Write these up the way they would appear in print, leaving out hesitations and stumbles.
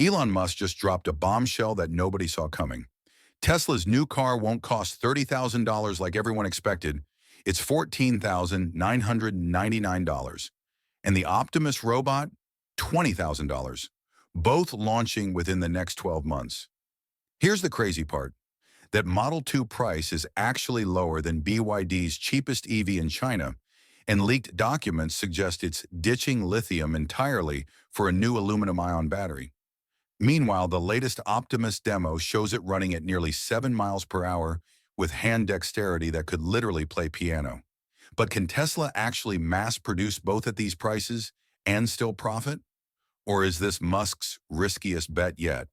Elon Musk just dropped a bombshell that nobody saw coming. Tesla's new car won't cost $30,000 like everyone expected. It's $14,999. And the Optimus robot, $20,000. Both launching within the next 12 months. Here's the crazy part, that Model 2 price is actually lower than BYD's cheapest EV in China, and leaked documents suggest it's ditching lithium entirely for a new aluminum-ion battery. Meanwhile, the latest Optimus demo shows it running at nearly 7 miles per hour with hand dexterity that could literally play piano. But can Tesla actually mass-produce both at these prices and still profit? Or is this Musk's riskiest bet yet?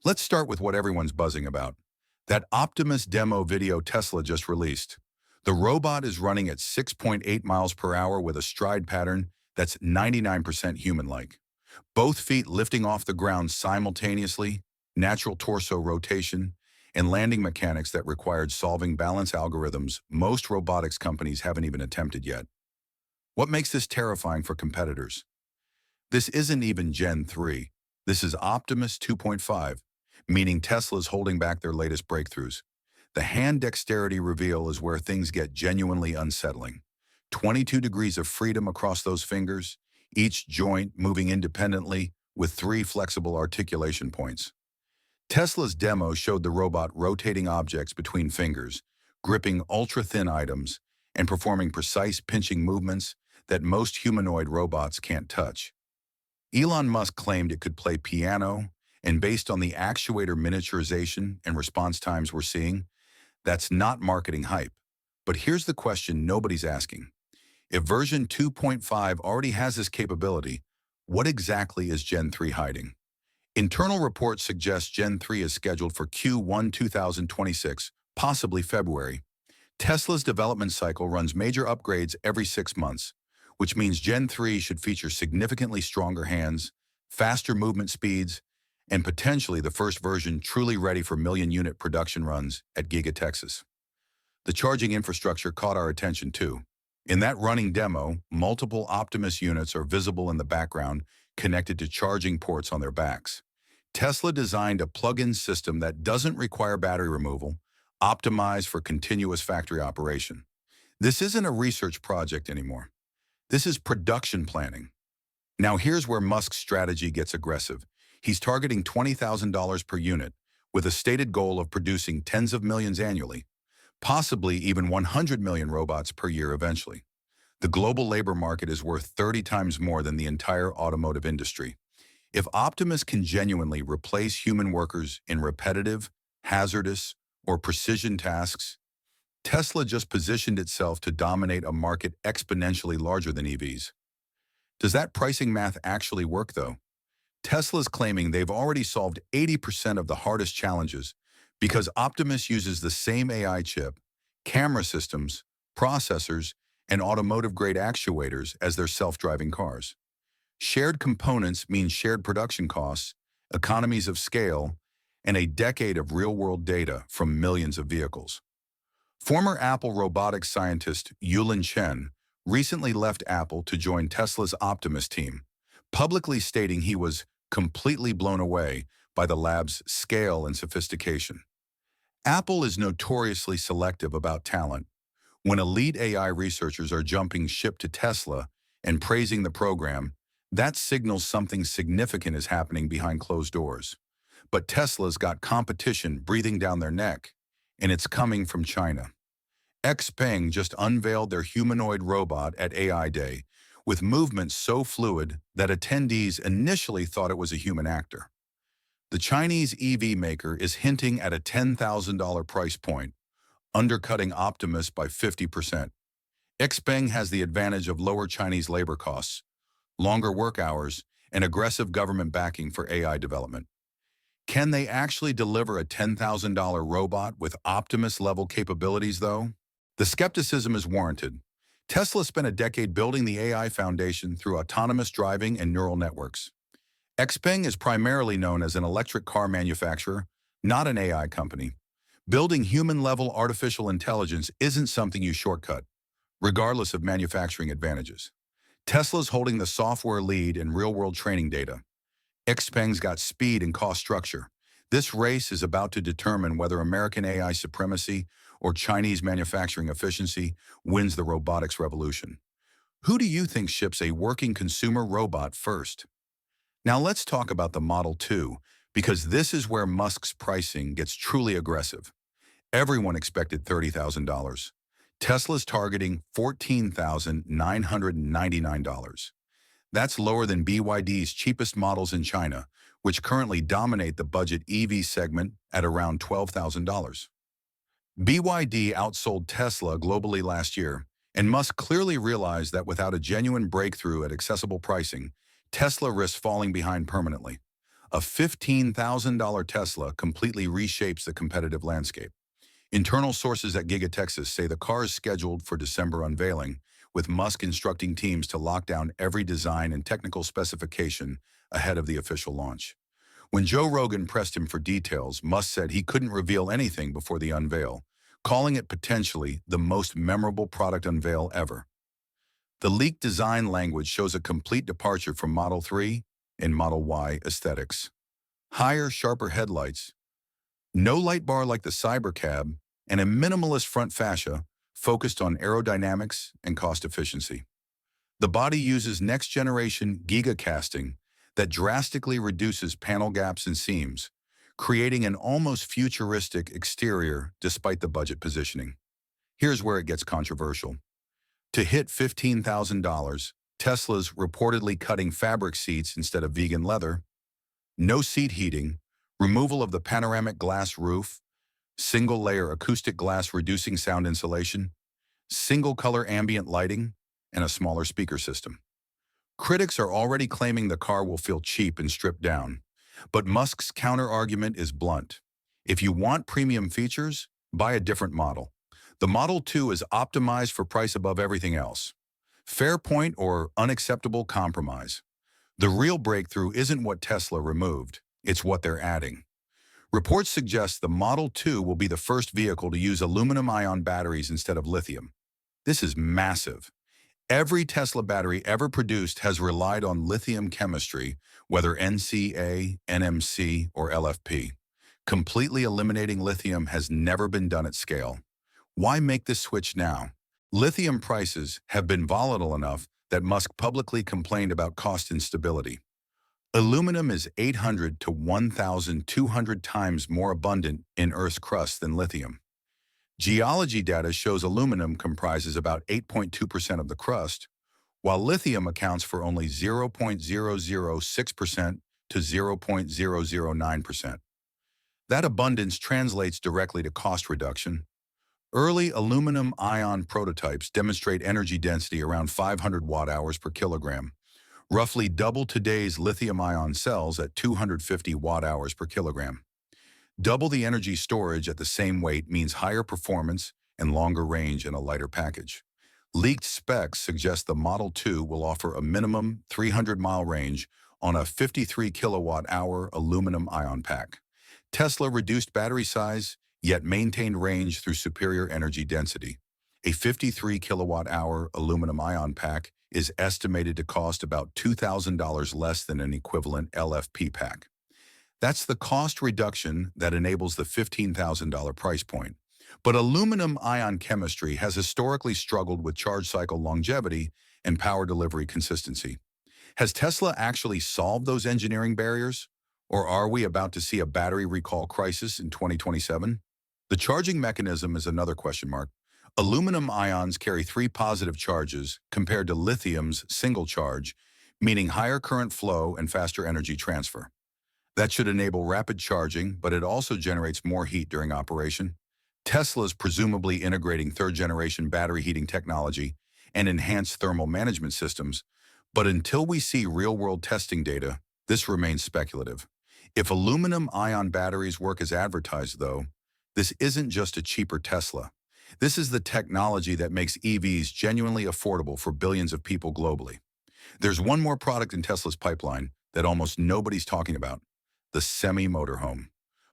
Let's start with what everyone's buzzing about. That Optimus demo video Tesla just released. The robot is running at 6.8 miles per hour with a stride pattern that's 99% human-like. Both feet lifting off the ground simultaneously, natural torso rotation, and landing mechanics that required solving balance algorithms most robotics companies haven't even attempted yet. What makes this terrifying for competitors? This isn't even Gen 3. This is Optimus 2.5, meaning Tesla's holding back their latest breakthroughs. The hand dexterity reveal is where things get genuinely unsettling. 22 degrees of freedom across those fingers, each joint moving independently with 3 flexible articulation points. Tesla's demo showed the robot rotating objects between fingers, gripping ultra-thin items, and performing precise pinching movements that most humanoid robots can't touch. Elon Musk claimed it could play piano, and based on the actuator miniaturization and response times we're seeing, that's not marketing hype. But here's the question nobody's asking. If version 2.5 already has this capability, what exactly is Gen 3 hiding? Internal reports suggest Gen 3 is scheduled for Q1 2026, possibly February. Tesla's development cycle runs major upgrades every 6 months, which means Gen 3 should feature significantly stronger hands, faster movement speeds, and potentially the first version truly ready for million-unit production runs at Giga Texas. The charging infrastructure caught our attention too. In that running demo, multiple Optimus units are visible in the background connected to charging ports on their backs. Tesla designed a plug-in system that doesn't require battery removal, optimized for continuous factory operation. This isn't a research project anymore. This is production planning. Now here's where Musk's strategy gets aggressive. He's targeting $20,000 per unit, with a stated goal of producing tens of millions annually, possibly even 100 million robots per year eventually. The global labor market is worth 30 times more than the entire automotive industry. If Optimus can genuinely replace human workers in repetitive, hazardous, or precision tasks, Tesla just positioned itself to dominate a market exponentially larger than EVs. Does that pricing math actually work, though? Tesla's claiming they've already solved 80% of the hardest challenges because Optimus uses the same AI chip, camera systems, processors, and automotive-grade actuators as their self-driving cars. Shared components mean shared production costs, economies of scale, and a decade of real-world data from millions of vehicles. Former Apple robotics scientist Yulin Chen recently left Apple to join Tesla's Optimus team, publicly stating he was completely blown away by the lab's scale and sophistication. Apple is notoriously selective about talent. When elite AI researchers are jumping ship to Tesla and praising the program, that signals something significant is happening behind closed doors. But Tesla's got competition breathing down their neck, and it's coming from China. XPeng just unveiled their humanoid robot at AI Day, with movements so fluid that attendees initially thought it was a human actor. The Chinese EV maker is hinting at a $10,000 price point, undercutting Optimus by 50%. XPeng has the advantage of lower Chinese labor costs, longer work hours, and aggressive government backing for AI development. Can they actually deliver a $10,000 robot with Optimus-level capabilities, though? The skepticism is warranted. Tesla spent a decade building the AI foundation through autonomous driving and neural networks. XPeng is primarily known as an electric car manufacturer, not an AI company. Building human-level artificial intelligence isn't something you shortcut. regardless of manufacturing advantages. Tesla's holding the software lead in real-world training data. Xpeng's got speed and cost structure. This race is about to determine whether American AI supremacy or Chinese manufacturing efficiency wins the robotics revolution. Who do you think ships a working consumer robot first? Now let's talk about the Model 2, because this is where Musk's pricing gets truly aggressive. Everyone expected $30,000. Tesla's targeting $14,999. That's lower than BYD's cheapest models in China, which currently dominate the budget EV segment at around $12,000. BYD outsold Tesla globally last year, and Musk clearly realized that without a genuine breakthrough at accessible pricing, Tesla risks falling behind permanently. A $15,000 Tesla completely reshapes the competitive landscape. Internal sources at Giga Texas say the car is scheduled for December unveiling, with Musk instructing teams to lock down every design and technical specification ahead of the official launch. When Joe Rogan pressed him for details, Musk said he couldn't reveal anything before the unveil, calling it potentially the most memorable product unveil ever. The leaked design language shows a complete departure from Model 3 and Model Y aesthetics. Higher, sharper headlights, no light bar like the Cybercab, and a minimalist front fascia focused on aerodynamics and cost efficiency. The body uses next-generation giga-casting that drastically reduces panel gaps and seams, creating an almost futuristic exterior despite the budget positioning. Here's where it gets controversial. To hit $15,000, Tesla's reportedly cutting fabric seats instead of vegan leather, no seat heating, removal of the panoramic glass roof, single-layer acoustic glass reducing sound insulation, single-color ambient lighting, and a smaller speaker system. Critics are already claiming the car will feel cheap and stripped down, but Musk's counter-argument is blunt. If you want premium features, buy a different model. The Model 2 is optimized for price above everything else. Fair point or unacceptable compromise. The real breakthrough isn't what Tesla removed, it's what they're adding. Reports suggest the Model 2 will be the first vehicle to use aluminum-ion batteries instead of lithium. This is massive. Every Tesla battery ever produced has relied on lithium chemistry, whether NCA, NMC, or LFP. Completely eliminating lithium has never been done at scale. Why make this switch now? Lithium prices have been volatile enough that Musk publicly complained about cost instability. Aluminum is 800 to 1,200 times more abundant in Earth's crust than lithium. Geology data shows aluminum comprises about 8.2% of the crust, while lithium accounts for only 0.006% to 0.009%. That abundance translates directly to cost reduction. Early aluminum-ion prototypes demonstrate energy density around 500 watt-hours per kilogram, roughly double today's lithium-ion cells at 250 watt-hours per kilogram. Double the energy storage at the same weight means higher performance and longer range in a lighter package. Leaked specs suggest the Model 2 will offer a minimum 300-mile range on a 53 kilowatt-hour aluminum-ion pack. Tesla reduced battery size, yet maintained range through superior energy density. A 53 kilowatt-hour aluminum-ion pack is estimated to cost about $2,000 less than an equivalent LFP pack. That's the cost reduction that enables the $15,000 price point. But aluminum-ion chemistry has historically struggled with charge cycle longevity and power delivery consistency. Has Tesla actually solved those engineering barriers? Or are we about to see a battery recall crisis in 2027? The charging mechanism is another question mark. Aluminum ions carry 3 positive charges compared to lithium's single charge, meaning higher current flow and faster energy transfer. That should enable rapid charging, but it also generates more heat during operation. Tesla's presumably integrating third-generation battery heating technology and enhanced thermal management systems, but until we see real-world testing data, this remains speculative. If aluminum-ion batteries work as advertised, though, this isn't just a cheaper Tesla. This is the technology that makes EVs genuinely affordable for billions of people globally. There's one more product in Tesla's pipeline that almost nobody's talking about: the semi-motorhome.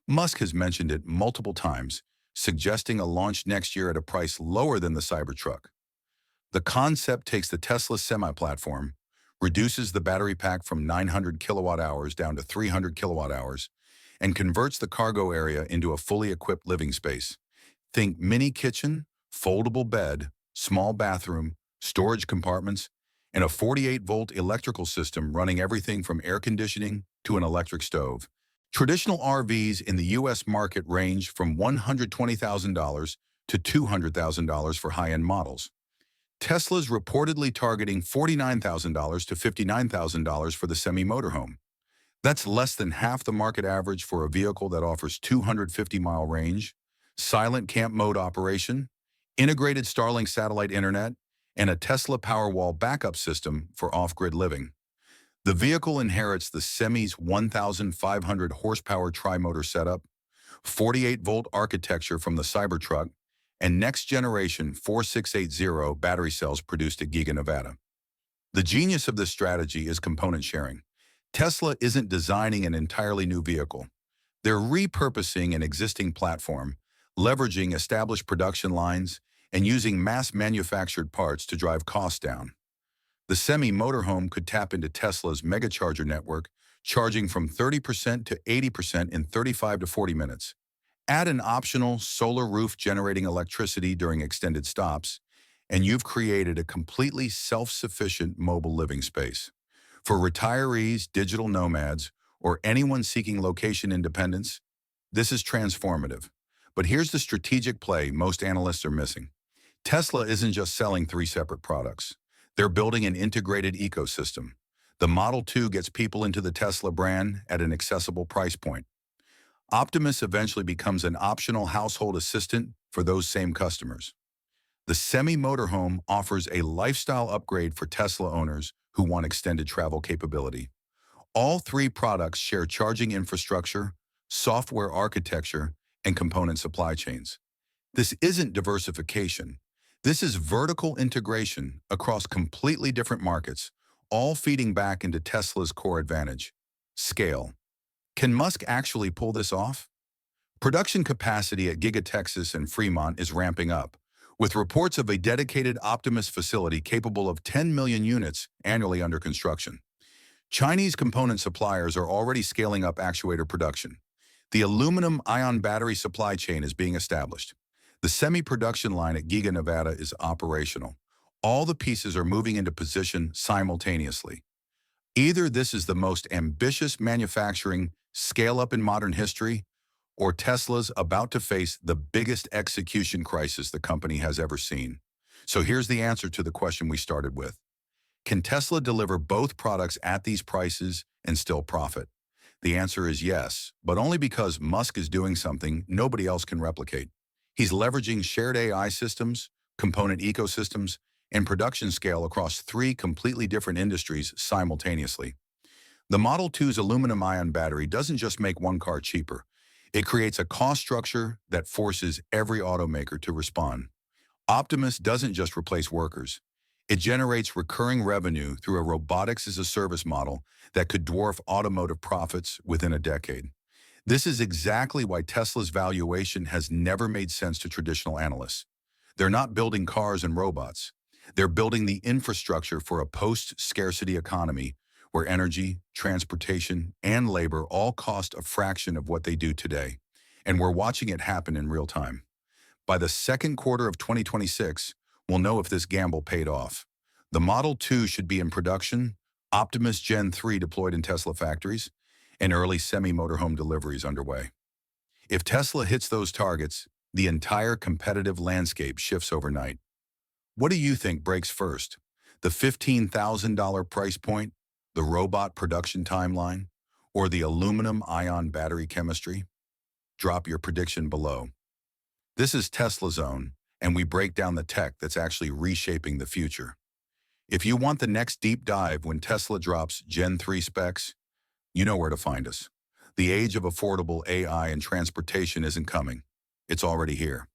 Musk has mentioned it multiple times, suggesting a launch next year at a price lower than the Cybertruck. The concept takes the Tesla semi-platform, reduces the battery pack from 900 kilowatt hours down to 300 kilowatt hours, and converts the cargo area into a fully equipped living space. Think mini kitchen, foldable bed, small bathroom, storage compartments, and a 48-volt electrical system running everything from air conditioning to an electric stove. Traditional RVs in the U.S. market range from $120,000 to $200,000 for high-end models. Tesla's reportedly targeting $49,000 to $59,000 for the semi-motorhome. That's less than half the market average for a vehicle that offers 250-mile range, silent camp mode operation, integrated Starlink satellite internet, and a Tesla Powerwall backup system for off-grid living. The vehicle inherits the Semi's 1,500 horsepower tri-motor setup, 48-volt architecture from the Cybertruck, and next-generation 4680 battery cells produced at Giga, Nevada. The genius of this strategy is component sharing. Tesla isn't designing an entirely new vehicle. They're repurposing an existing platform, leveraging established production lines, and using mass-manufactured parts to drive costs down. The semi-motorhome could tap into Tesla's megacharger network, charging from 30% to 80% in 35 to 40 minutes. Add an optional solar roof generating electricity during extended stops, and you've created a completely self-sufficient mobile living space. For retirees, digital nomads, or anyone seeking location independence, this is transformative. But here's the strategic play most analysts are missing. Tesla isn't just selling 3 separate products. They're building an integrated ecosystem. The Model 2 gets people into the Tesla brand at an accessible price point. Optimus eventually becomes an optional household assistant for those same customers. The semi-motorhome offers a lifestyle upgrade for Tesla owners who want extended travel capability. All 3 products share charging infrastructure, software architecture, and component supply chains. This isn't diversification. This is vertical integration across completely different markets, all feeding back into Tesla's core advantage: scale. Can Musk actually pull this off? Production capacity at Giga Texas and Fremont is ramping up, with reports of a dedicated Optimus facility capable of 10 million units annually under construction. Chinese component suppliers are already scaling up actuator production. The aluminum-ion battery supply chain is being established. The semi-production line at Giga, Nevada is operational. All the pieces are moving into position simultaneously. Either this is the most ambitious manufacturing scale-up in modern history, or Tesla's about to face the biggest execution crisis the company has ever seen. So here's the answer to the question we started with. Can Tesla deliver both products at these prices and still profit? The answer is yes, but only because Musk is doing something nobody else can replicate. He's leveraging shared AI systems, component ecosystems, and production scale across 3 completely different industries simultaneously. The Model 2's aluminum-ion battery doesn't just make one car cheaper. It creates a cost structure that forces every automaker to respond. Optimus doesn't just replace workers. It generates recurring revenue through a robotics-as-a-service model that could dwarf automotive profits within a decade. This is exactly why Tesla's valuation has never made sense to traditional analysts. They're not building cars and robots. They're building the infrastructure for a post-scarcity economy where energy, transportation, and labor all cost a fraction of what they do today. And we're watching it happen in real time. By the second quarter of 2026, we'll know if this gamble paid off. The Model 2 should be in production, Optimus Gen 3 deployed in Tesla factories, and early semi-motorhome deliveries underway. If Tesla hits those targets, the entire competitive landscape shifts overnight. What do you think breaks first? The $15,000 price point, the robot production timeline, or the aluminum-ion battery chemistry? Drop your prediction below. This is Tesla Zone, and we break down the tech that's actually reshaping the future. If you want the next deep dive when Tesla drops Gen 3 specs, you know where to find us. The age of affordable AI and transportation isn't coming. It's already here.